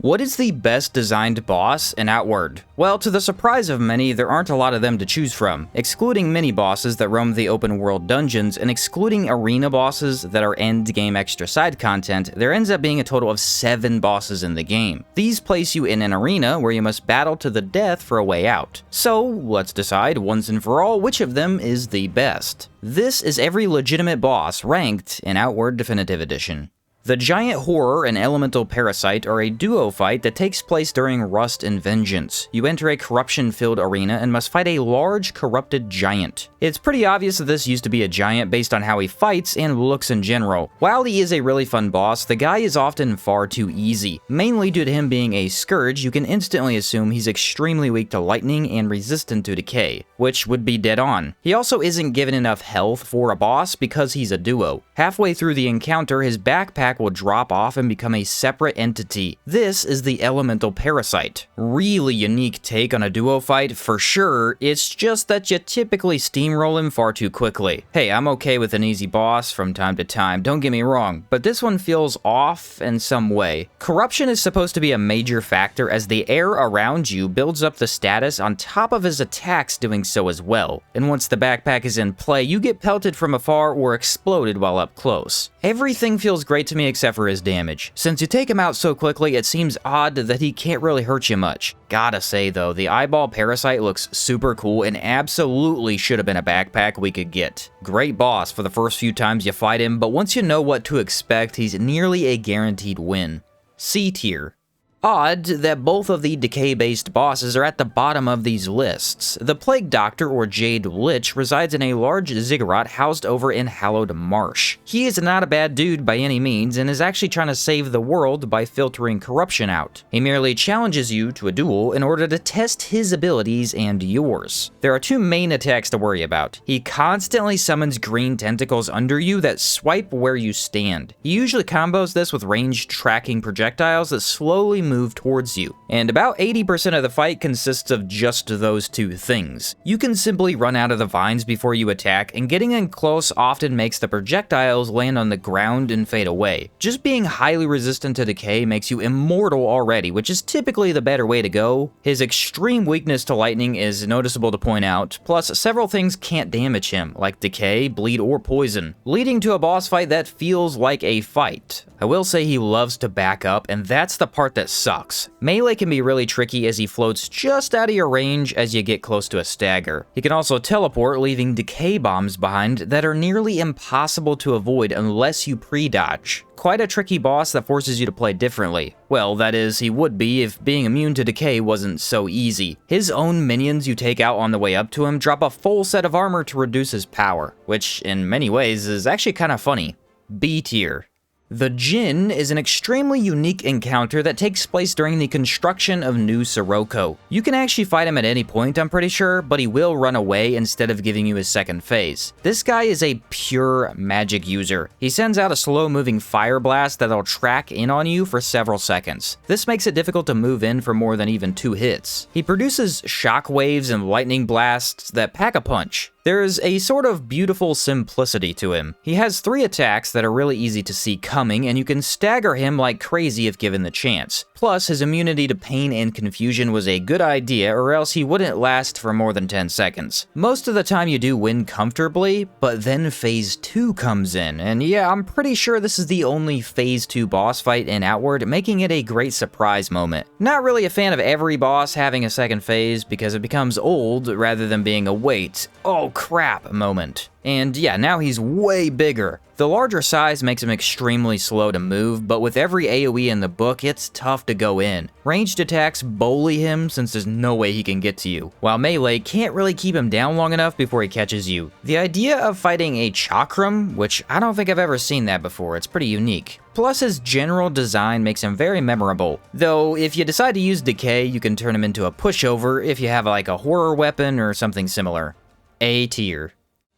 What is the best designed boss in Outward? Well, to the surprise of many, there aren't a lot of them to choose from. Excluding mini-bosses that roam the open-world dungeons, and excluding arena bosses that are end-game extra side content, there ends up being a total of 7 bosses in the game. These place you in an arena where you must battle to the death for a way out. So, let's decide once and for all which of them is the best. This is every legitimate boss ranked in Outward Definitive Edition. The Giant Horror and Elemental Parasite are a duo fight that takes place during Rust and Vengeance. You enter a corruption-filled arena and must fight a large, corrupted giant. It's pretty obvious that this used to be a giant based on how he fights and looks in general. While he is a really fun boss, the guy is often far too easy. Mainly due to him being a scourge, you can instantly assume he's extremely weak to lightning and resistant to decay, which would be dead on. He also isn't given enough health for a boss because he's a duo. Halfway through the encounter, his backpack will drop off and become a separate entity. This is the Elemental Parasite. Really unique take on a duo fight, for sure, it's just that you typically steamroll him far too quickly. Hey, I'm okay with an easy boss from time to time, don't get me wrong, but this one feels off in some way. Corruption is supposed to be a major factor as the air around you builds up the status on top of his attacks doing so as well. And once the backpack is in play, you get pelted from afar or exploded while up close. Everything feels great to me except for his damage. Since you take him out so quickly, it seems odd that he can't really hurt you much. Gotta say though, the Eyeball Parasite looks super cool and absolutely should have been a backpack we could get. Great boss for the first few times you fight him, but once you know what to expect, he's nearly a guaranteed win. C tier. Odd that both of the decay-based bosses are at the bottom of these lists. The Plague Doctor, or Jade Lich, resides in a large ziggurat housed over in Hallowed Marsh. He is not a bad dude by any means, and is actually trying to save the world by filtering corruption out. He merely challenges you to a duel in order to test his abilities and yours. There are 2 main attacks to worry about. He constantly summons green tentacles under you that swipe where you stand. He usually combos this with ranged tracking projectiles that slowly move towards you, and about 80% of the fight consists of just those 2 things. You can simply run out of the vines before you attack, and getting in close often makes the projectiles land on the ground and fade away. Just being highly resistant to decay makes you immortal already, which is typically the better way to go. His extreme weakness to lightning is noticeable to point out, plus several things can't damage him, like decay, bleed, or poison, leading to a boss fight that feels like a fight. I will say he loves to back up, and that's the part that sucks. Melee can be really tricky as he floats just out of your range as you get close to a stagger. He can also teleport, leaving decay bombs behind that are nearly impossible to avoid unless you pre-dodge. Quite a tricky boss that forces you to play differently. Well, that is, he would be if being immune to decay wasn't so easy. His own minions you take out on the way up to him drop a full set of armor to reduce his power, which in many ways is actually kind of funny. B tier. The Djinn is an extremely unique encounter that takes place during the construction of New Sirocco. You can actually fight him at any point, I'm pretty sure, but he will run away instead of giving you his second phase. This guy is a pure magic user. He sends out a slow-moving fire blast that'll track in on you for several seconds. This makes it difficult to move in for more than even 2 hits. He produces shock waves and lightning blasts that pack a punch. There's a sort of beautiful simplicity to him. He has 3 attacks that are really easy to see coming, and you can stagger him like crazy if given the chance. Plus, his immunity to pain and confusion was a good idea, or else he wouldn't last for more than 10 seconds. Most of the time you do win comfortably, but then Phase 2 comes in, and yeah, I'm pretty sure this is the only Phase 2 boss fight in Outward, making it a great surprise moment. Not really a fan of every boss having a second phase, because it becomes old rather than being a wait, oh crap moment. And yeah, now he's way bigger. The larger size makes him extremely slow to move, but with every AoE in the book, it's tough to go in. Ranged attacks bully him since there's no way he can get to you, while melee can't really keep him down long enough before he catches you. The idea of fighting a chakram, which I don't think I've ever seen that before, it's pretty unique. Plus his general design makes him very memorable. Though, if you decide to use decay, you can turn him into a pushover if you have like a horror weapon or something similar. A tier.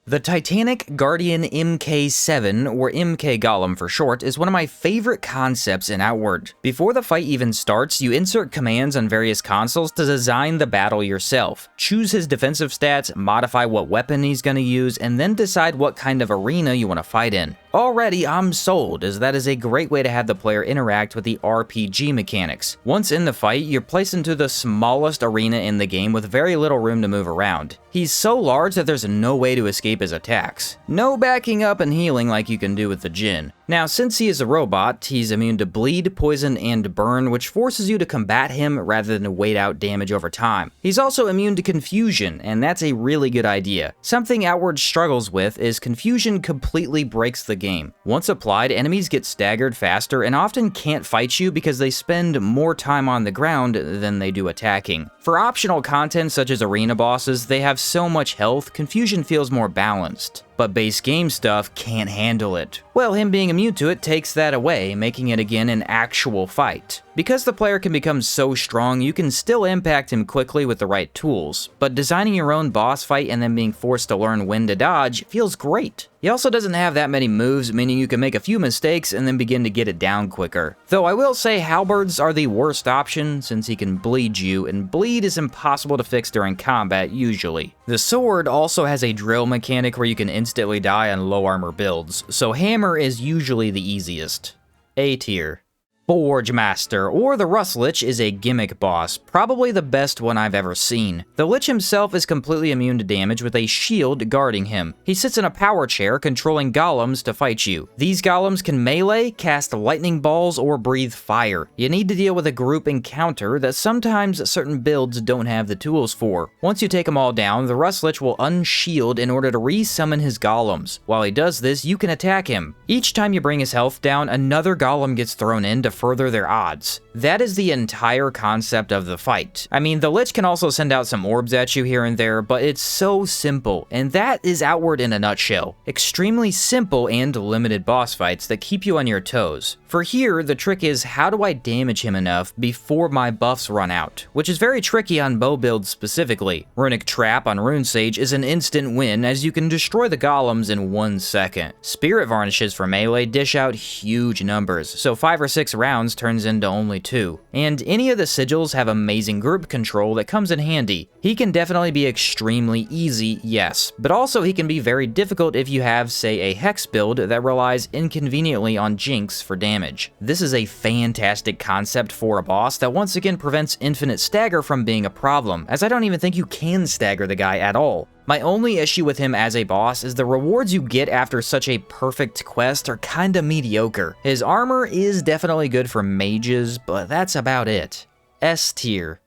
The Titanic Guardian MK7, or MK Golem for short, is one of my favorite concepts in Outward. Before the fight even starts, you insert commands on various consoles to design the battle yourself. Choose his defensive stats, modify what weapon he's going to use, and then decide what kind of arena you want to fight in. Already, I'm sold, as that is a great way to have the player interact with the RPG mechanics. Once in the fight, you're placed into the smallest arena in the game with very little room to move around. He's so large that there's no way to escape his attacks. No backing up and healing like you can do with the Djinn. Now, since he is a robot, he's immune to bleed, poison, and burn, which forces you to combat him rather than wait out damage over time. He's also immune to confusion, and that's a really good idea. Something Outward struggles with is confusion completely breaks the game. Once applied, enemies get staggered faster and often can't fight you because they spend more time on the ground than they do attacking. For optional content such as arena bosses, they have so much health, confusion feels more balanced. But base game stuff can't handle it. Well, him being immune to it takes that away, making it again an actual fight. Because the player can become so strong, you can still impact him quickly with the right tools, but designing your own boss fight and then being forced to learn when to dodge feels great. He also doesn't have that many moves, meaning you can make a few mistakes and then begin to get it down quicker. Though I will say halberds are the worst option since he can bleed you, and bleed is impossible to fix during combat usually. The sword also has a drill mechanic where you can instantly die on low armor builds, so hammer is usually the easiest. A tier. Forge Master, or the Rust Lich, is a gimmick boss, probably the best one I've ever seen. The Lich himself is completely immune to damage with a shield guarding him. He sits in a power chair controlling golems to fight you. These golems can melee, cast lightning balls, or breathe fire. You need to deal with a group encounter that sometimes certain builds don't have the tools for. Once you take them all down, the Rust Lich will unshield in order to re-summon his golems. While he does this, you can attack him. Each time you bring his health down, another golem gets thrown in to further their odds. That is the entire concept of the fight. I mean, the Lich can also send out some orbs at you here and there, but it's so simple, and that is Outward in a nutshell. Extremely simple and limited boss fights that keep you on your toes. For here, the trick is how do I damage him enough before my buffs run out, which is very tricky on bow builds specifically. Runic Trap on Rune Sage is an instant win as you can destroy the golems in 1 second. Spirit Varnishes for melee dish out huge numbers, so 5 or 6 rounds turns into only 2. And any of the sigils have amazing group control that comes in handy. He can definitely be extremely easy, yes, but also he can be very difficult if you have, say, a Hex build that relies inconveniently on Jinx for damage. This is a fantastic concept for a boss that once again prevents infinite stagger from being a problem, as I don't even think you can stagger the guy at all. My only issue with him as a boss is the rewards you get after such a perfect quest are kinda mediocre. His armor is definitely good for mages, but that's about it. S tier.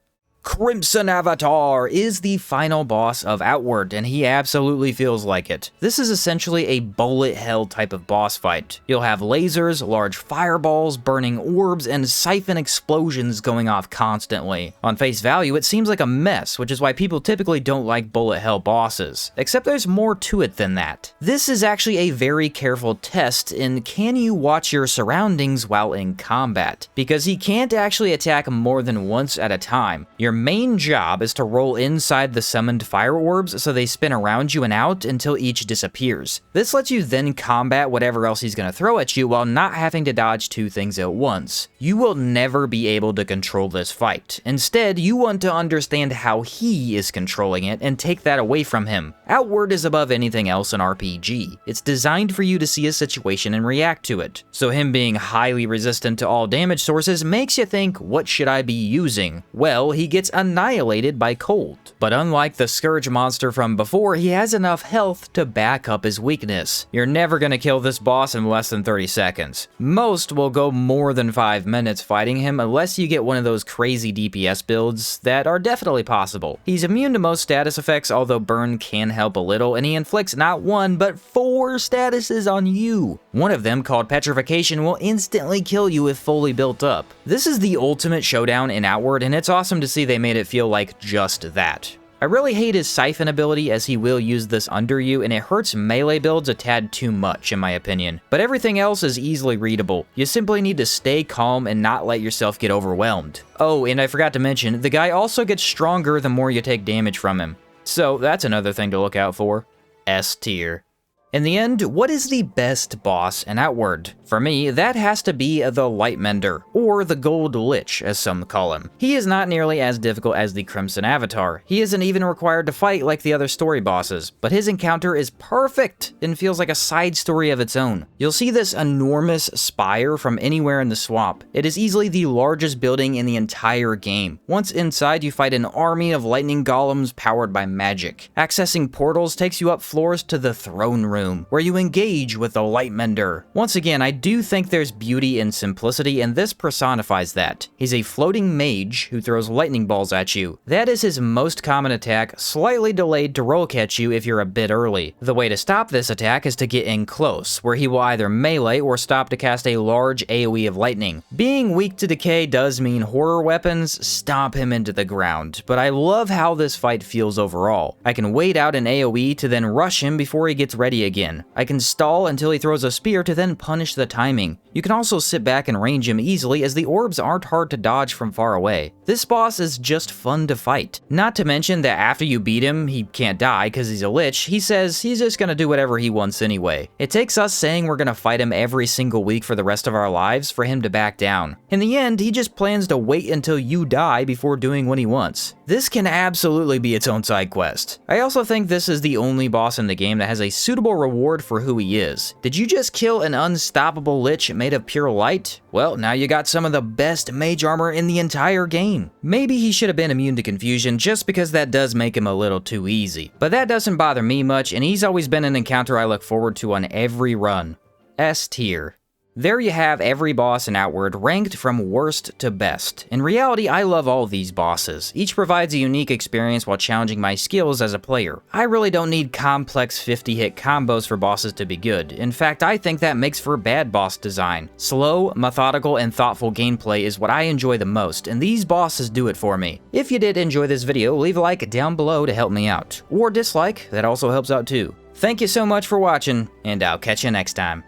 Crimson Avatar is the final boss of Outward, and he absolutely feels like it. This is essentially a bullet hell type of boss fight. You'll have lasers, large fireballs, burning orbs, and siphon explosions going off constantly. On face value, it seems like a mess, which is why people typically don't like bullet hell bosses. Except there's more to it than that. This is actually a very careful test in can you watch your surroundings while in combat, because he can't actually attack more than once at a time. Your main job is to roll inside the summoned fire orbs so they spin around you and out until each disappears. This lets you then combat whatever else he's going to throw at you while not having to dodge 2 things at once. You will never be able to control this fight. Instead, you want to understand how he is controlling it and take that away from him. Outward is above anything else in RPG. It's designed for you to see a situation and react to it. So him being highly resistant to all damage sources makes you think, what should I be using? Well, he gets annihilated by cold. But unlike the Scourge monster from before, he has enough health to back up his weakness. You're never gonna kill this boss in less than 30 seconds. Most will go more than 5 minutes fighting him unless you get one of those crazy DPS builds that are definitely possible. He's immune to most status effects, although burn can help a little, and he inflicts not 1 but 4 statuses on you. One of them, called Petrification, will instantly kill you if fully built up. This is the ultimate showdown in Outward, and it's awesome to see they made it feel like just that. I really hate his Siphon ability, as he will use this under you, and it hurts melee builds a tad too much in my opinion. But everything else is easily readable. You simply need to stay calm and not let yourself get overwhelmed. Oh, and I forgot to mention, the guy also gets stronger the more you take damage from him. So that's another thing to look out for. S tier. In the end, what is the best boss in Outward? For me, that has to be the Lightmender, or the Gold Lich, as some call him. He is not nearly as difficult as the Crimson Avatar. He isn't even required to fight like the other story bosses, but his encounter is perfect and feels like a side story of its own. You'll see this enormous spire from anywhere in the swamp. It is easily the largest building in the entire game. Once inside, you fight an army of lightning golems powered by magic. Accessing portals takes you up floors to the throne room, where you engage with the Lightmender. Once again, I do think there's beauty in simplicity, and this personifies that. He's a floating mage who throws lightning balls at you. That is his most common attack, slightly delayed to roll catch you if you're a bit early. The way to stop this attack is to get in close, where he will either melee or stop to cast a large AoE of lightning. Being weak to decay does mean horror weapons stomp him into the ground, but I love how this fight feels overall. I can wait out an AoE to then rush him before he gets ready again. I can stall until he throws a spear to then punish the timing. You can also sit back and range him easily, as the orbs aren't hard to dodge from far away. This boss is just fun to fight. Not to mention that after you beat him, he can't die because he's a lich. He says he's just gonna do whatever he wants anyway. It takes us saying we're gonna fight him every single week for the rest of our lives for him to back down. In the end, he just plans to wait until you die before doing what he wants. This can absolutely be its own side quest. I also think this is the only boss in the game that has a suitable reward for who he is. Did you just kill an unstoppable lich made of pure light? Well, now you got some of the best mage armor in the entire game. Maybe he should have been immune to confusion, just because that does make him a little too easy. But that doesn't bother me much, and he's always been an encounter I look forward to on every run. S tier. There you have every boss in Outward ranked from worst to best. In reality, I love all these bosses. Each provides a unique experience while challenging my skills as a player. I really don't need complex 50-hit combos for bosses to be good. In fact, I think that makes for bad boss design. Slow, methodical, and thoughtful gameplay is what I enjoy the most, and these bosses do it for me. If you did enjoy this video, leave a like down below to help me out. Or dislike, that also helps out too. Thank you so much for watching, and I'll catch you next time.